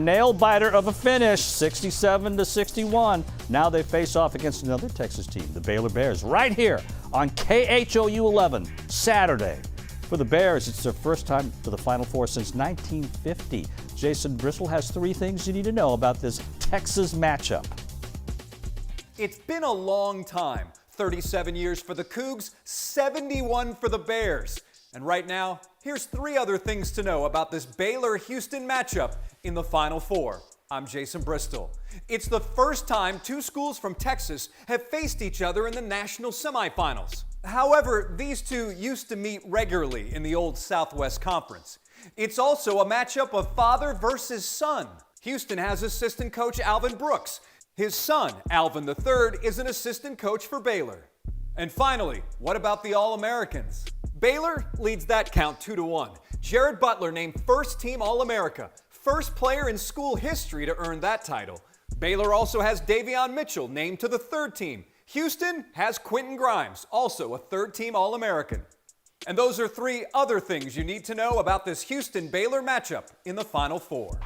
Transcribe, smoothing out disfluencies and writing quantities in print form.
Nail biter of a finish, 67-61. Now they face off against another Texas team, the Baylor Bears, right here on KHOU 11, Saturday. For the Bears, it's their first time to the Final Four since 1950. Jason Bristol has 3 things you need to know about this Texas matchup. It's been a long time. 37 years for the Cougs, 71 for the Bears. And right now, here's 3 other things to know about this Baylor-Houston matchup in the Final Four. I'm Jason Bristol. It's the first time 2 schools from Texas have faced each other in the national semifinals. However, these 2 used to meet regularly in the old Southwest Conference. It's also a matchup of father versus son. Houston has assistant coach Alvin Brooks. His son, Alvin III, is an assistant coach for Baylor. And finally, what about the All-Americans? Baylor leads that count 2-1. Jared Butler named first-team All-America, first player in school history to earn that title. Baylor also has Davion Mitchell named to the 3rd team. Houston has Quentin Grimes, also a 3rd-team All-American. And those are 3 other things you need to know about this Houston-Baylor matchup in the Final Four.